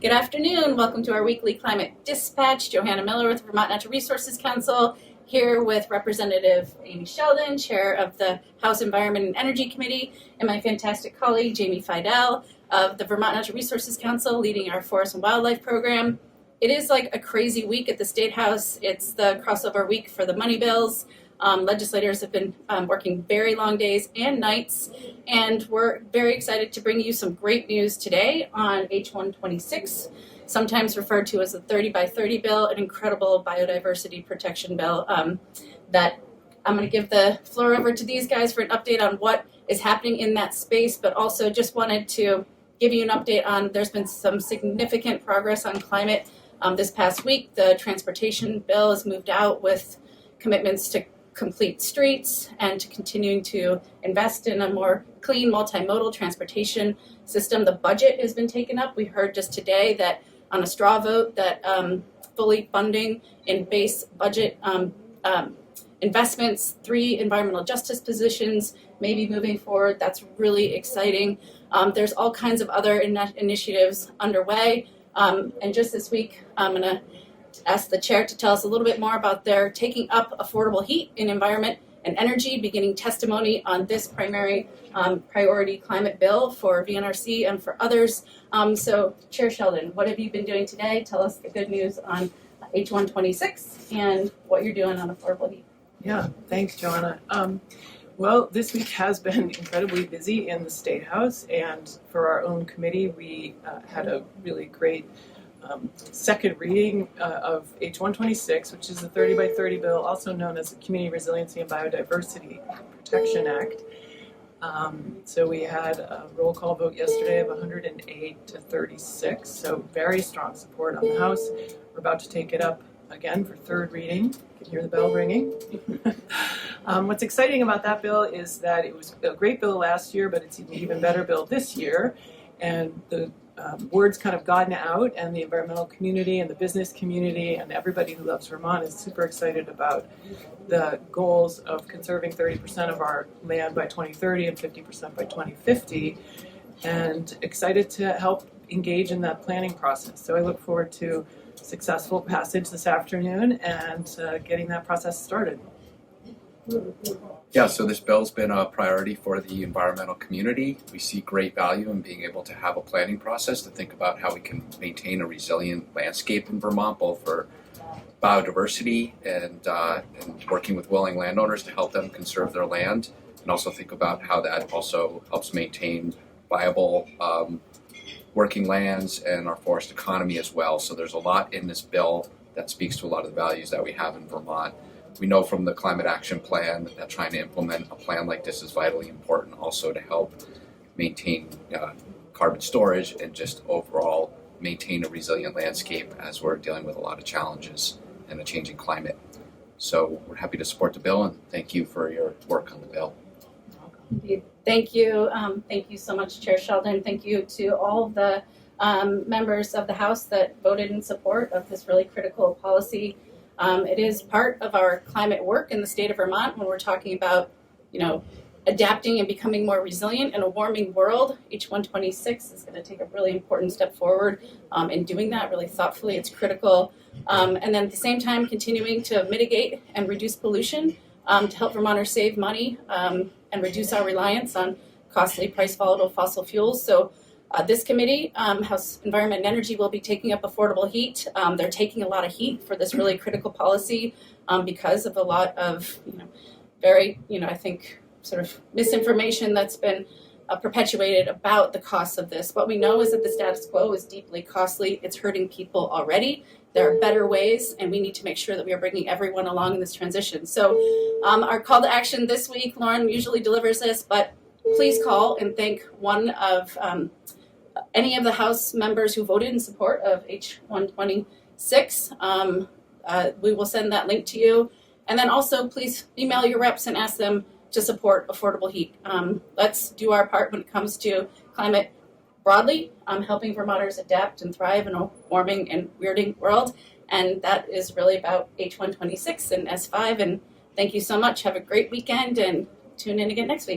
Good afternoon. Welcome to our weekly climate dispatch. Johanna Miller with Vermont Natural Resources Council, here with Representative Amy Sheldon, Chair of the House Environment and Energy Committee, and my fantastic colleague Jamie Fidel of the Vermont Natural Resources Council, leading our Forest and Wildlife Program. It is like a crazy week at the State House. It's the crossover week for the money bills. Legislators have been working very long days and nights, and we're very excited to bring you some great news today on H126, sometimes referred to as the 30 by 30 bill, an incredible biodiversity protection bill that I'm going to give the floor over to these guys for an update on what is happening in that space, but also just wanted to give you an update on there's been some significant progress on climate this past week. The transportation bill has moved out with commitments to complete streets and to continuing to invest in a more clean multimodal transportation system. The budget has been taken up. We heard just today that on a straw vote that fully funding in base budget investments, 3 environmental justice positions may be moving forward. That's really exciting. There's all kinds of other initiatives underway. And just this week, I'm going to ask the chair to tell us a little bit more about their taking up affordable heat in environment and energy, beginning testimony on this primary priority climate bill for VNRC and for others. So Chair Sheldon, what have you been doing today? Tell us the good news on H126 and what you're doing on affordable heat. Yeah, thanks, Joanna. Well, this week has been incredibly busy in the State House, and for our own committee, we had a really great second reading of H126, which is the 30 by 30 bill, also known as the Community Resiliency and Biodiversity Protection Act. So we had a roll call vote yesterday of 108 to 36, so very strong support on the House. We're about to take it up again for third reading. You can hear the bell ringing. What's exciting about that bill is that it was a great bill last year, but it's an even better bill this year. And the word's kind of gotten out, and the environmental community and the business community and everybody who loves Vermont is super excited about the goals of conserving 30% of our land by 2030 and 50% by 2050, and excited to help engage in that planning process. So I look forward to successful passage this afternoon and getting that process started. Yeah, so this bill's been a priority for the environmental community. We see great value in being able to have a planning process to think about how we can maintain a resilient landscape in Vermont, both for biodiversity and working with willing landowners to help them conserve their land, and also think about how that also helps maintain viable working lands and our forest economy as well. So there's a lot in this bill that speaks to a lot of the values that we have in Vermont. We know from the Climate Action Plan that trying to implement a plan like this is vitally important also to help maintain carbon storage and just overall maintain a resilient landscape as we're dealing with a lot of challenges and a changing climate. So we're happy to support the bill, and thank you for your work on the bill. Thank you. Thank you so much, Chair Sheldon. Thank you to all of the members of the House that voted in support of this really critical policy. It is part of our climate work in the state of Vermont when we're talking about, adapting and becoming more resilient in a warming world. H126 is going to take a really important step forward in doing that really thoughtfully. It's critical. And then at the same time, continuing to mitigate and reduce pollution to help Vermonters save money and reduce our reliance on costly, price-volatile fossil fuels. So this committee, House Environment and Energy, will be taking up affordable heat. They're taking a lot of heat for this really critical policy because of a lot of, very, I think, sort of misinformation that's been perpetuated about the costs of this. What we know is that the status quo is deeply costly. It's hurting people already. There are better ways, and we need to make sure that we are bringing everyone along in this transition. So our call to action this week, Lauren usually delivers this, but please call and thank one of any of the House members who voted in support of H126. We will send that link to you. And then also please email your reps and ask them to support affordable heat. Let's do our part when it comes to climate broadly, helping Vermonters adapt and thrive in a warming and weirding world. And that is really about H126 and S5. And thank you so much. Have a great weekend and tune in again next week.